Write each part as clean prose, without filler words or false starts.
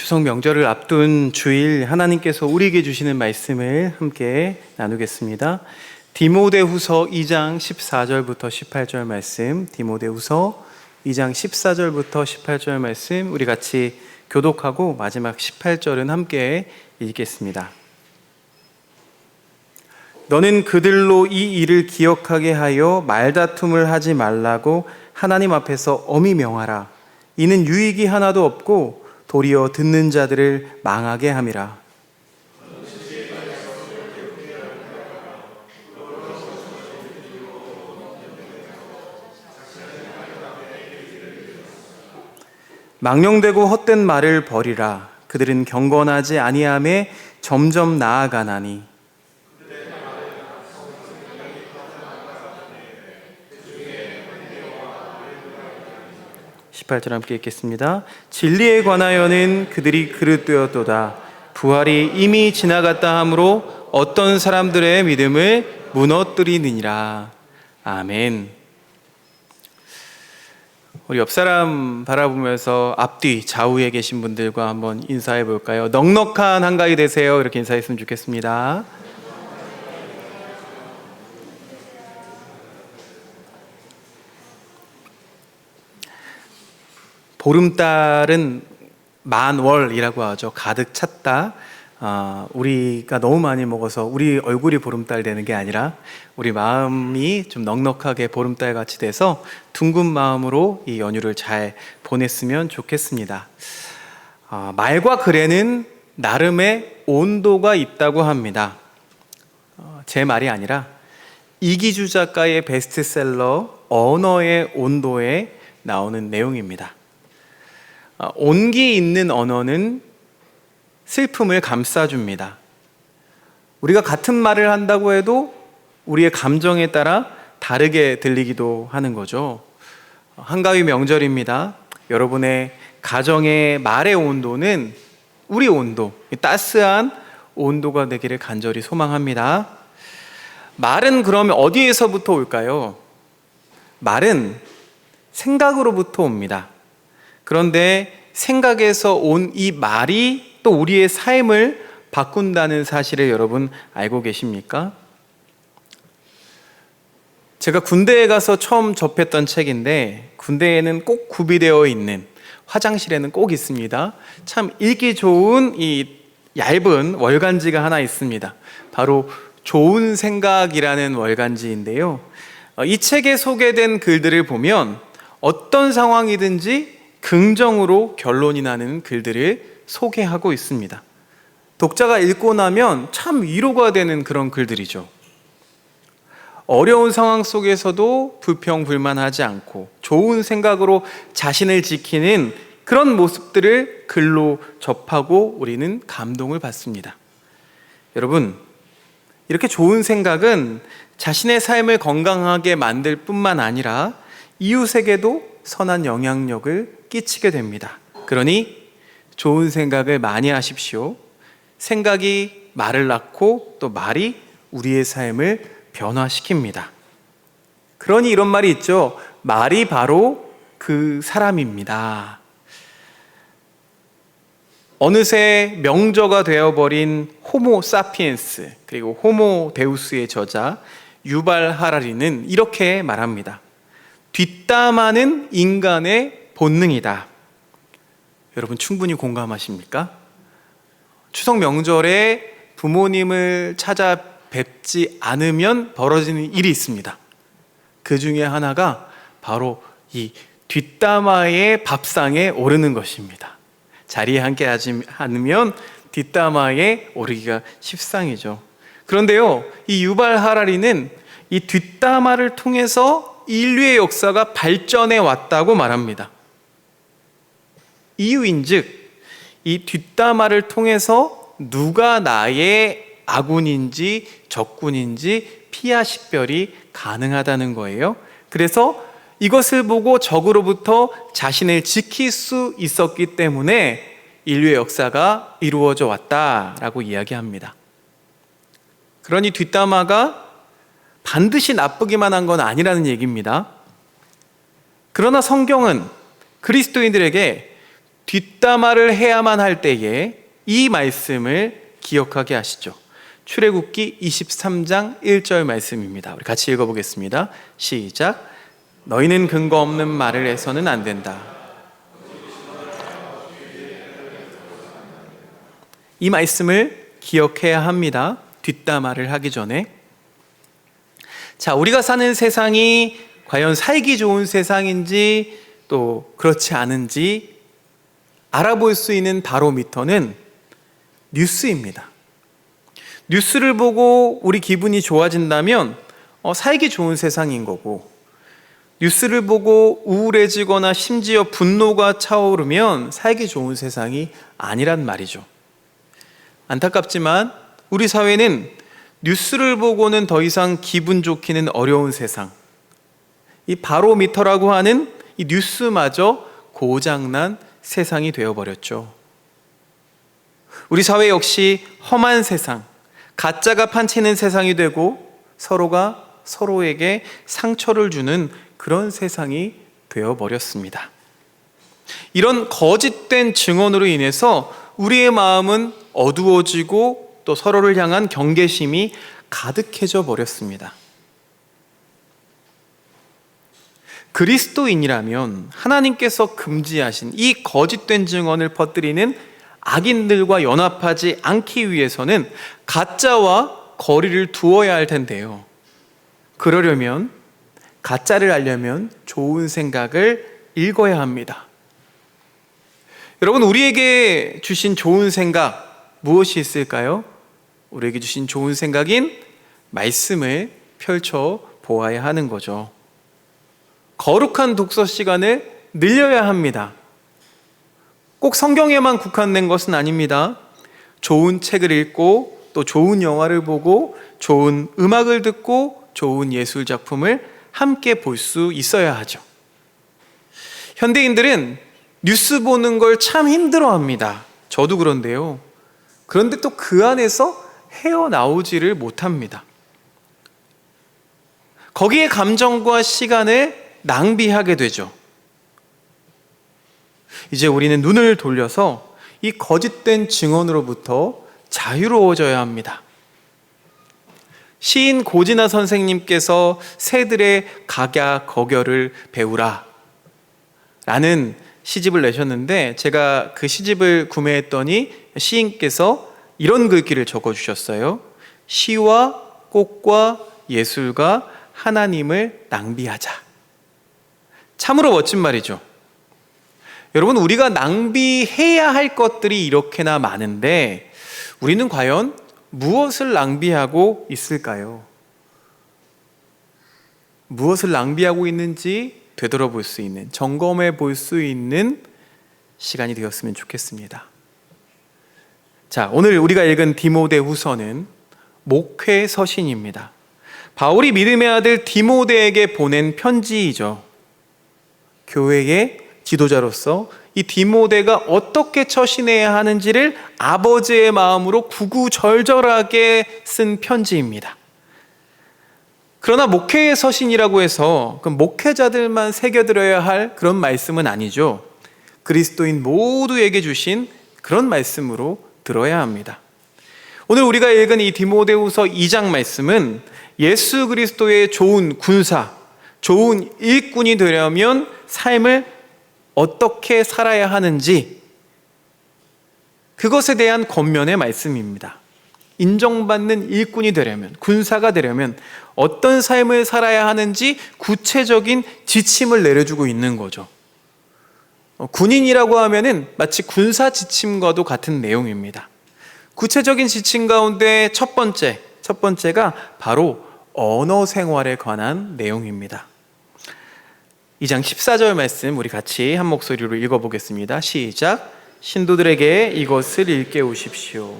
추석 명절을 앞둔 주일 하나님께서 우리에게 주시는 말씀을 함께 나누겠습니다. 디모데후서 2장 14절부터 18절 말씀, 디모데후서 2장 14절부터 18절 말씀 우리 같이 교독하고 마지막 18절은 함께 읽겠습니다. 너는 그들로 이 일을 기억하게 하여 말다툼을 하지 말라고 하나님 앞에서 엄히 명하라. 이는 유익이 하나도 없고 도리어 듣는 자들을 망하게 함이라. 망령되고 헛된 말을 버리라. 그들은 경건하지 아니함에 점점 나아가나니. 18절 함께 읽겠습니다. 진리에 관하여는 그들이 그릇되었도다. 부활이 이미 지나갔다 하므로 어떤 사람들의 믿음을 무너뜨리느니라. 아멘. 우리 옆 사람 바라보면서 앞뒤 좌우에 계신 분들과 한번 인사해 볼까요? 넉넉한 한가위 되세요. 이렇게 인사했으면 좋겠습니다. 보름달은 만월이라고 하죠. 가득 찼다. 우리가 너무 많이 먹어서 우리 얼굴이 보름달 되는 게 아니라 우리 마음이 좀 넉넉하게 보름달 같이 돼서 둥근 마음으로 이 연휴를 잘 보냈으면 좋겠습니다. 말과 글에는 나름의 온도가 있다고 합니다. 제 말이 아니라 이기주 작가의 베스트셀러 언어의 온도에 나오는 내용입니다. 온기 있는 언어는 슬픔을 감싸줍니다. 우리가 같은 말을 한다고 해도 우리의 감정에 따라 다르게 들리기도 하는 거죠. 한가위 명절입니다. 여러분의 가정의 말의 온도는 우리 온도, 따스한 온도가 되기를 간절히 소망합니다. 말은 그러면 어디에서부터 올까요? 말은 생각으로부터 옵니다. 그런데 생각에서 온 이 말이 또 우리의 삶을 바꾼다는 사실을 여러분 알고 계십니까? 제가 군대에 가서 처음 접했던 책인데 군대에는 꼭 구비되어 있는 화장실에는 꼭 있습니다. 참 읽기 좋은 이 얇은 월간지가 하나 있습니다. 바로 좋은 생각이라는 월간지인데요. 이 책에 소개된 글들을 보면 어떤 상황이든지 긍정으로 결론이 나는 글들을 소개하고 있습니다. 독자가 읽고 나면 참 위로가 되는 그런 글들이죠. 어려운 상황 속에서도 불평불만하지 않고 좋은 생각으로 자신을 지키는 그런 모습들을 글로 접하고 우리는 감동을 받습니다. 여러분, 이렇게 좋은 생각은 자신의 삶을 건강하게 만들 뿐만 아니라 이웃에게도 선한 영향력을 끼치게 됩니다. 그러니 좋은 생각을 많이 하십시오. 생각이 말을 낳고 또 말이 우리의 삶을 변화시킵니다. 그러니 이런 말이 있죠. 말이 바로 그 사람입니다. 어느새 명저가 되어버린 호모 사피엔스 그리고 호모 데우스의 저자 유발 하라리는 이렇게 말합니다. 뒷담화는 인간의 본능이다. 여러분 충분히 공감하십니까? 추석 명절에 부모님을 찾아뵙지 않으면 벌어지는 일이 있습니다. 그 중에 하나가 바로 이 뒷담화의 밥상에 오르는 것입니다. 자리에 함께 하지 않으면 뒷담화에 오르기가 십상이죠. 그런데요, 이 유발 하라리는 이 뒷담화를 통해서 인류의 역사가 발전해 왔다고 말합니다. 이유인즉 이 뒷담화를 통해서 누가 나의 아군인지 적군인지 피하식별이 가능하다는 거예요. 그래서 이것을 보고 적으로부터 자신을 지킬 수 있었기 때문에 인류의 역사가 이루어져 왔다라고 이야기합니다. 그러니 뒷담화가 반드시 나쁘기만 한 건 아니라는 얘기입니다. 그러나 성경은 그리스도인들에게 뒷담화를 해야만 할 때에 이 말씀을 기억하게 하시죠. 출애굽기 23장 1절 말씀입니다. 우리 같이 읽어보겠습니다. 시작. 너희는 근거 없는 말을 해서는 안 된다. 이 말씀을 기억해야 합니다. 뒷담화를 하기 전에. 자, 우리가 사는 세상이 과연 살기 좋은 세상인지 또 그렇지 않은지 알아볼 수 있는 바로미터는 뉴스입니다. 뉴스를 보고 우리 기분이 좋아진다면 살기 좋은 세상인 거고, 뉴스를 보고 우울해지거나 심지어 분노가 차오르면 살기 좋은 세상이 아니란 말이죠. 안타깝지만 우리 사회는 뉴스를 보고는 더 이상 기분 좋기는 어려운 세상, 이 바로미터라고 하는 이 뉴스마저 고장난 세상이 되어버렸죠. 우리 사회 역시 험한 세상, 가짜가 판치는 세상이 되고 서로가 서로에게 상처를 주는 그런 세상이 되어버렸습니다. 이런 거짓된 증언으로 인해서 우리의 마음은 어두워지고 또 서로를 향한 경계심이 가득해져 버렸습니다. 그리스도인이라면 하나님께서 금지하신 이 거짓된 증언을 퍼뜨리는 악인들과 연합하지 않기 위해서는 가짜와 거리를 두어야 할 텐데요. 그러려면, 가짜를 알려면 좋은 생각을 읽어야 합니다. 여러분, 우리에게 주신 좋은 생각 무엇이 있을까요? 우리에게 주신 좋은 생각인 말씀을 펼쳐 보아야 하는 거죠. 거룩한 독서 시간을 늘려야 합니다. 꼭 성경에만 국한된 것은 아닙니다. 좋은 책을 읽고 또 좋은 영화를 보고 좋은 음악을 듣고 좋은 예술 작품을 함께 볼 수 있어야 하죠. 현대인들은 뉴스 보는 걸 참 힘들어합니다. 저도 그런데요. 그런데 또 그 안에서 헤어나오지를 못합니다. 거기에 감정과 시간을 낭비하게 되죠. 이제 우리는 눈을 돌려서 이 거짓된 증언으로부터 자유로워져야 합니다. 시인 고진아 선생님께서 새들의 각야 거결을 배우라 라는 시집을 내셨는데, 제가 그 시집을 구매했더니 시인께서 이런 글귀를 적어주셨어요. 시와 꽃과 예술과 하나님을 낭비하자. 참으로 멋진 말이죠. 여러분, 우리가 낭비해야 할 것들이 이렇게나 많은데 우리는 과연 무엇을 낭비하고 있을까요? 무엇을 낭비하고 있는지 되돌아볼 수 있는, 점검해 볼 수 있는 시간이 되었으면 좋겠습니다. 자, 오늘 우리가 읽은 디모데후서는 목회 서신입니다. 바울이 믿음의 아들 디모데에게 보낸 편지이죠. 교회의 지도자로서 이 디모데가 어떻게 처신해야 하는지를 아버지의 마음으로 구구절절하게 쓴 편지입니다. 그러나 목회의 서신이라고 해서 그 목회자들만 새겨들어야 할 그런 말씀은 아니죠. 그리스도인 모두에게 주신 그런 말씀으로 들어야 합니다. 오늘 우리가 읽은 이 디모데후서 2장 말씀은 예수 그리스도의 좋은 군사, 좋은 일꾼이 되려면 삶을 어떻게 살아야 하는지, 그것에 대한 권면의 말씀입니다. 인정받는 일꾼이 되려면, 군사가 되려면 어떤 삶을 살아야 하는지 구체적인 지침을 내려주고 있는 거죠. 군인이라고 하면은 마치 군사 지침과도 같은 내용입니다. 구체적인 지침 가운데 첫 번째가 바로 언어 생활에 관한 내용입니다. 2장 14절 말씀 우리 같이 한 목소리로 읽어보겠습니다. 시작. 신도들에게 이것을 일깨우십시오.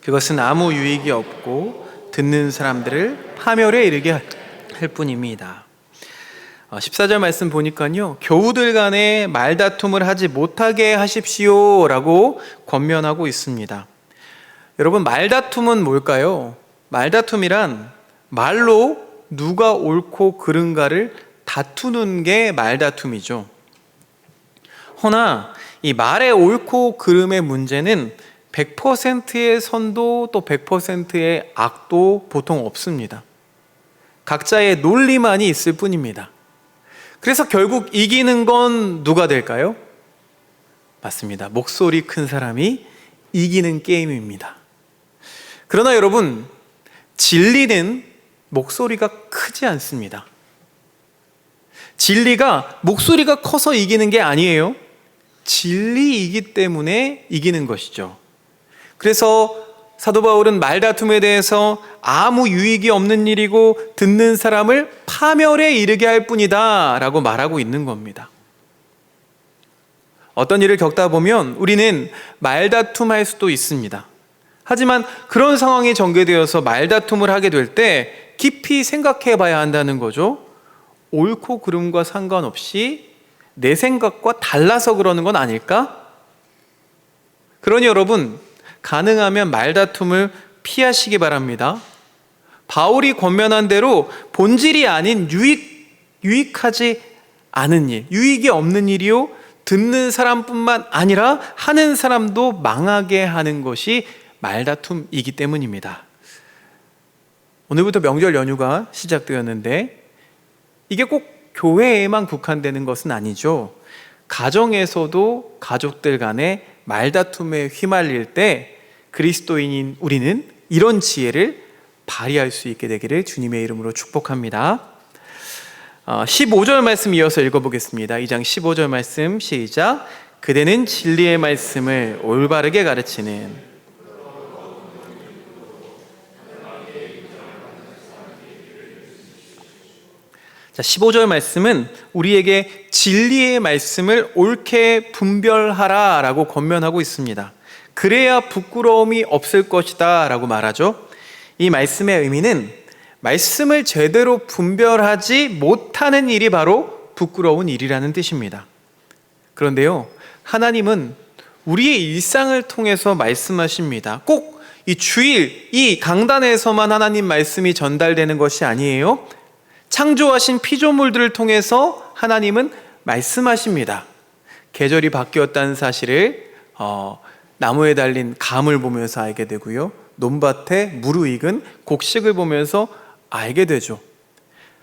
그것은 아무 유익이 없고 듣는 사람들을 파멸에 이르게 할 뿐입니다. 14절 말씀 보니까요, 교우들 간에 말다툼을 하지 못하게 하십시오 라고 권면하고 있습니다. 여러분, 말다툼은 뭘까요? 말다툼이란 말로 누가 옳고 그른가를 다투는 게 말다툼이죠. 허나 이 말의 옳고 그름의 문제는 100%의 선도 또 100%의 악도 보통 없습니다. 각자의 논리만이 있을 뿐입니다. 그래서 결국 이기는 건 누가 될까요? 맞습니다. 목소리 큰 사람이 이기는 게임입니다. 그러나 여러분, 진리는 목소리가 크지 않습니다. 진리가 목소리가 커서 이기는 게 아니에요. 진리이기 때문에 이기는 것이죠. 그래서 사도 바울은 말다툼에 대해서 아무 유익이 없는 일이고 듣는 사람을 파멸에 이르게 할 뿐이다 라고 말하고 있는 겁니다. 어떤 일을 겪다 보면 우리는 말다툼할 수도 있습니다. 하지만 그런 상황이 전개되어서 말다툼을 하게 될 때 깊이 생각해 봐야 한다는 거죠. 옳고 그름과 상관없이 내 생각과 달라서 그러는 건 아닐까? 그러니 여러분, 가능하면 말다툼을 피하시기 바랍니다. 바울이 권면한 대로 본질이 아닌 유익하지 않은 일, 유익이 없는 일이요, 듣는 사람뿐만 아니라 하는 사람도 망하게 하는 것이 말다툼이기 때문입니다. 오늘부터 명절 연휴가 시작되었는데 이게 꼭 교회에만 국한되는 것은 아니죠. 가정에서도 가족들 간에 말다툼에 휘말릴 때 그리스도인인 우리는 이런 지혜를 발휘할 수 있게 되기를 주님의 이름으로 축복합니다. 15절 말씀 이어서 읽어보겠습니다. 2장 15절 말씀 시작. 그대는 진리의 말씀을 올바르게 가르치는 자, 15절 말씀은 우리에게 진리의 말씀을 옳게 분별하라 라고 권면하고 있습니다. 그래야 부끄러움이 없을 것이다 라고 말하죠. 이 말씀의 의미는 말씀을 제대로 분별하지 못하는 일이 바로 부끄러운 일이라는 뜻입니다. 그런데요, 하나님은 우리의 일상을 통해서 말씀하십니다. 꼭 이 주일, 이 강단에서만 하나님 말씀이 전달되는 것이 아니에요. 창조하신 피조물들을 통해서 하나님은 말씀하십니다. 계절이 바뀌었다는 사실을 나무에 달린 감을 보면서 알게 되고요, 논밭에 무르익은 곡식을 보면서 알게 되죠.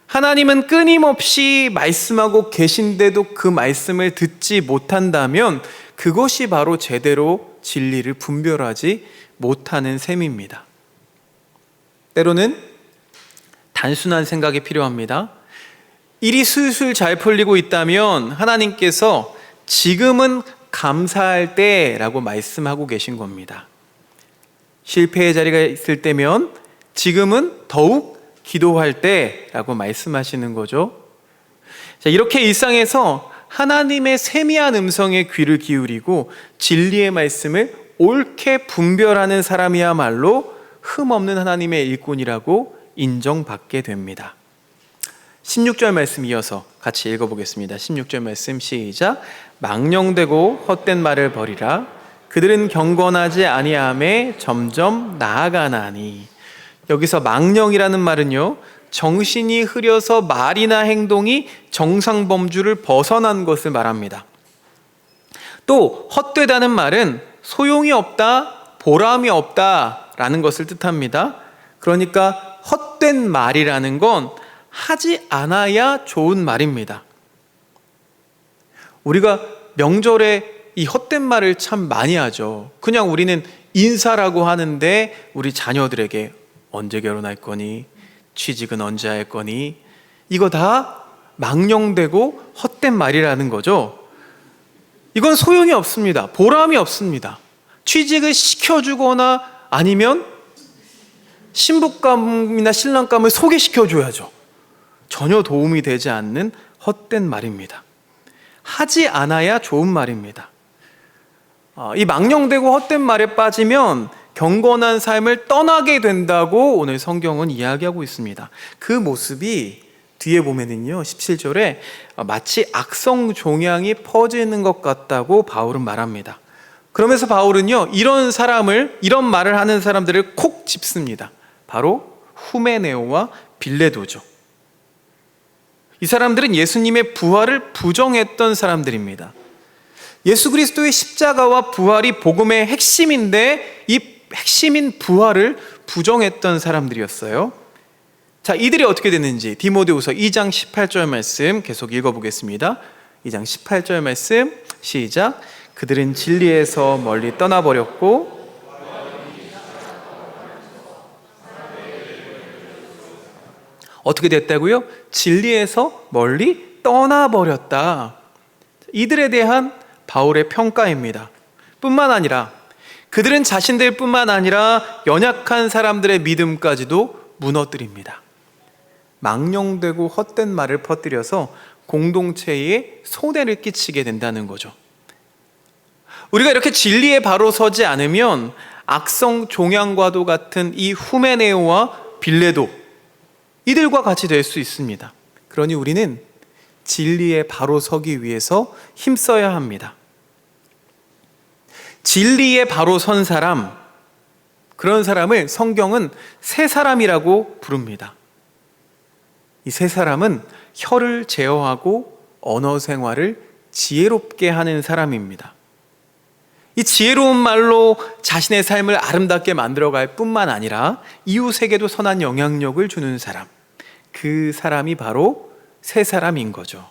하나님은 끊임없이 말씀하고 계신데도 그 말씀을 듣지 못한다면 그것이 바로 제대로 진리를 분별하지 못하는 셈입니다. 때로는 단순한 생각이 필요합니다. 일이 술술 잘 풀리고 있다면 하나님께서 지금은 감사할 때라고 말씀하고 계신 겁니다. 실패의 자리가 있을 때면 지금은 더욱 기도할 때라고 말씀하시는 거죠. 자, 이렇게 일상에서 하나님의 세미한 음성에 귀를 기울이고 진리의 말씀을 옳게 분별하는 사람이야말로 흠없는 하나님의 일꾼이라고 인정받게 됩니다. 16절 말씀 이어서 같이 읽어보겠습니다. 16절 말씀 시작. 망령되고 헛된 말을 버리라. 그들은 경건하지 아니함에 점점 나아가나니. 여기서 망령이라는 말은요, 정신이 흐려서 말이나 행동이 정상 범주를 벗어난 것을 말합니다. 또 헛되다는 말은 소용이 없다, 보람이 없다라는 것을 뜻합니다. 그러니까 헛된 말이라는 건 하지 않아야 좋은 말입니다. 우리가 명절에 이 헛된 말을 참 많이 하죠. 그냥 우리는 인사라고 하는데 우리 자녀들에게 언제 결혼할 거니? 취직은 언제 할 거니? 이거 다 망령되고 헛된 말이라는 거죠. 이건 소용이 없습니다. 보람이 없습니다. 취직을 시켜주거나 아니면 신부감이나 신랑감을 소개시켜줘야죠. 전혀 도움이 되지 않는 헛된 말입니다. 하지 않아야 좋은 말입니다. 이 망령되고 헛된 말에 빠지면 경건한 삶을 떠나게 된다고 오늘 성경은 이야기하고 있습니다. 그 모습이 뒤에 보면은요, 17절에 마치 악성 종양이 퍼지는 것 같다고 바울은 말합니다. 그러면서 바울은요, 이런 말을 하는 사람들을 콕 짚습니다. 바로 후메네오와 빌레도죠. 이 사람들은 예수님의 부활을 부정했던 사람들입니다. 예수 그리스도의 십자가와 부활이 복음의 핵심인데 이 핵심인 부활을 부정했던 사람들이었어요. 자, 이들이 어떻게 됐는지 디모데후서 2장 18절 말씀 계속 읽어보겠습니다. 2장 18절 말씀 시작. 그들은 진리에서 멀리 떠나버렸고 어떻게 됐다고요? 진리에서 멀리 떠나버렸다. 이들에 대한 바울의 평가입니다. 뿐만 아니라 그들은 자신들뿐만 아니라 연약한 사람들의 믿음까지도 무너뜨립니다. 망령되고 헛된 말을 퍼뜨려서 공동체에 손해를 끼치게 된다는 거죠. 우리가 이렇게 진리에 바로 서지 않으면 악성 종양과도 같은 이 후메네오와 빌레도 이들과 같이 될 수 있습니다. 그러니 우리는 진리에 바로 서기 위해서 힘써야 합니다. 진리에 바로 선 사람, 그런 사람을 성경은 새 사람이라고 부릅니다. 이 새 사람은 혀를 제어하고 언어 생활을 지혜롭게 하는 사람입니다. 이 지혜로운 말로 자신의 삶을 아름답게 만들어갈 뿐만 아니라 이웃에게도 선한 영향력을 주는 사람, 그 사람이 바로 새 사람인 거죠.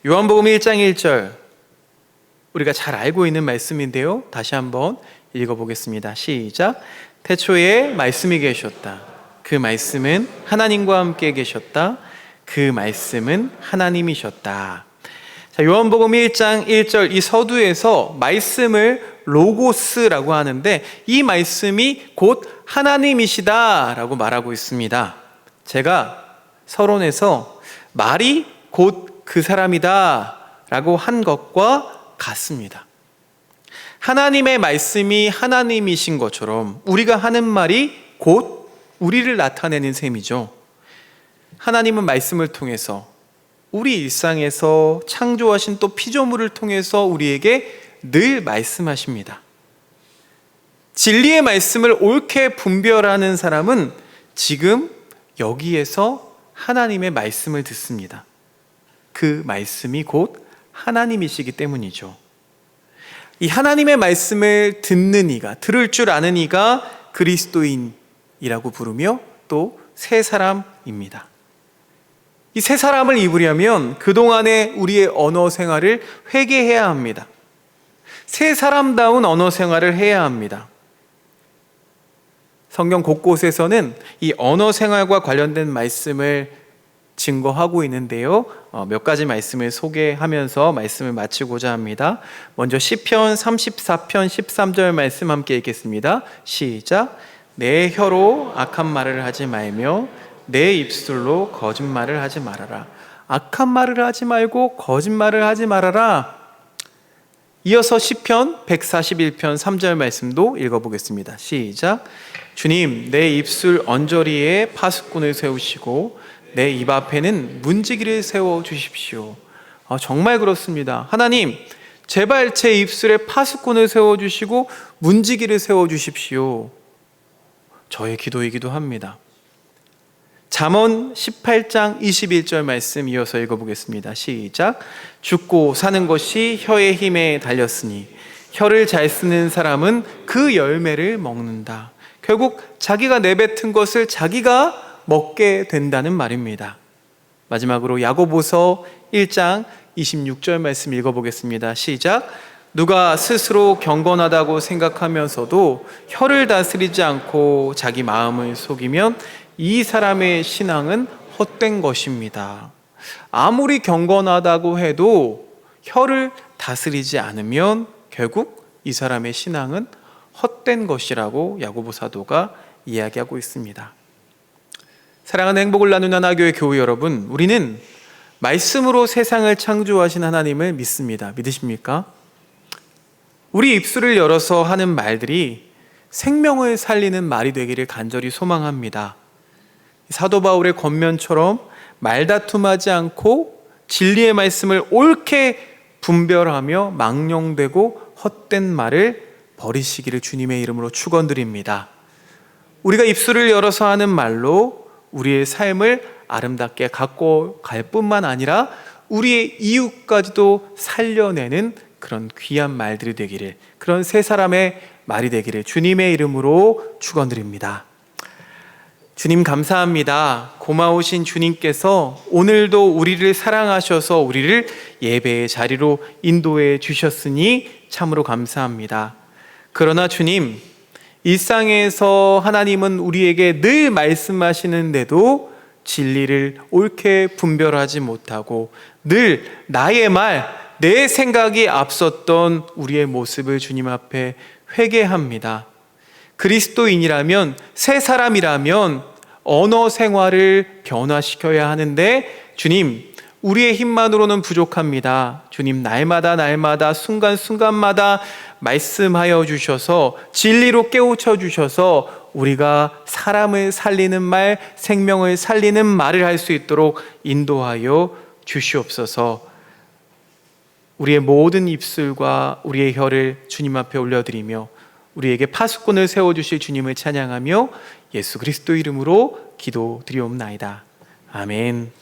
요한복음 1장 1절, 우리가 잘 알고 있는 말씀인데요, 다시 한번 읽어보겠습니다. 시작. 태초에 말씀이 계셨다. 그 말씀은 하나님과 함께 계셨다. 그 말씀은 하나님이셨다. 자, 요한복음 1장 1절 이 서두에서 말씀을 로고스라고 하는데 이 말씀이 곧 하나님이시다라고 말하고 있습니다. 제가 서론에서 말이 곧 그 사람이다라고 한 것과 같습니다. 하나님의 말씀이 하나님이신 것처럼 우리가 하는 말이 곧 우리를 나타내는 셈이죠. 하나님은 말씀을 통해서 우리 일상에서 창조하신 또 피조물을 통해서 우리에게 늘 말씀하십니다. 진리의 말씀을 옳게 분별하는 사람은 지금 여기에서 하나님의 말씀을 듣습니다. 그 말씀이 곧 하나님이시기 때문이죠. 이 하나님의 말씀을 듣는 이가, 들을 줄 아는 이가 그리스도인이라고 부르며 또 새 사람입니다. 이 새 사람을 입으려면 그동안의 우리의 언어 생활을 회개해야 합니다. 새 사람다운 언어 생활을 해야 합니다. 성경 곳곳에서는 이 언어 생활과 관련된 말씀을 증거하고 있는데요, 몇 가지 말씀을 소개하면서 말씀을 마치고자 합니다. 먼저 시편 34편 13절 말씀 함께 읽겠습니다. 시작. 내 혀로 악한 말을 하지 말며 내 입술로 거짓말을 하지 말아라. 악한 말을 하지 말고 거짓말을 하지 말아라. 이어서 시편 141편 3절 말씀도 읽어보겠습니다. 시작. 주님, 내 입술 언저리에 파수꾼을 세우시고 내 입 앞에는 문지기를 세워주십시오. 정말 그렇습니다. 하나님, 제발 제 입술에 파수꾼을 세워주시고 문지기를 세워주십시오. 저의 기도이기도 합니다. 잠언 18장 21절 말씀 이어서 읽어보겠습니다. 시작. 죽고 사는 것이 혀의 힘에 달렸으니 혀를 잘 쓰는 사람은 그 열매를 먹는다. 결국 자기가 내뱉은 것을 자기가 먹게 된다는 말입니다. 마지막으로 야고보서 1장 26절 말씀 읽어보겠습니다. 시작. 누가 스스로 경건하다고 생각하면서도 혀를 다스리지 않고 자기 마음을 속이면 이 사람의 신앙은 헛된 것입니다. 아무리 경건하다고 해도 혀를 다스리지 않으면 결국 이 사람의 신앙은 헛된 것이라고 야고보 사도가 이야기하고 있습니다. 사랑하는 행복을 나누는 하나교회 교우 여러분, 우리는 말씀으로 세상을 창조하신 하나님을 믿습니다. 믿으십니까? 우리 입술을 열어서 하는 말들이 생명을 살리는 말이 되기를 간절히 소망합니다. 사도 바울의 권면처럼 말다툼하지 않고 진리의 말씀을 옳게 분별하며 망령되고 헛된 말을 버리시기를 주님의 이름으로 축원드립니다. 우리가 입술을 열어서 하는 말로 우리의 삶을 아름답게 갖고 갈 뿐만 아니라 우리의 이웃까지도 살려내는 그런 귀한 말들이 되기를, 그런 세 사람의 말이 되기를 주님의 이름으로 축원드립니다. 주님 감사합니다. 고마우신 주님께서 오늘도 우리를 사랑하셔서 우리를 예배의 자리로 인도해 주셨으니 참으로 감사합니다. 그러나 주님, 일상에서 하나님은 우리에게 늘 말씀하시는데도 진리를 옳게 분별하지 못하고 늘 나의 말, 내 생각이 앞섰던 우리의 모습을 주님 앞에 회개합니다. 그리스도인이라면, 새 사람이라면 언어 생활을 변화시켜야 하는데 주님, 우리의 힘만으로는 부족합니다. 주님, 날마다 순간순간마다 말씀하여 주셔서 진리로 깨우쳐 주셔서 우리가 사람을 살리는 말, 생명을 살리는 말을 할 수 있도록 인도하여 주시옵소서. 우리의 모든 입술과 우리의 혀를 주님 앞에 올려드리며 우리에게 파수꾼을 세워주실 주님을 찬양하며 예수 그리스도 이름으로 기도드리옵나이다. 아멘.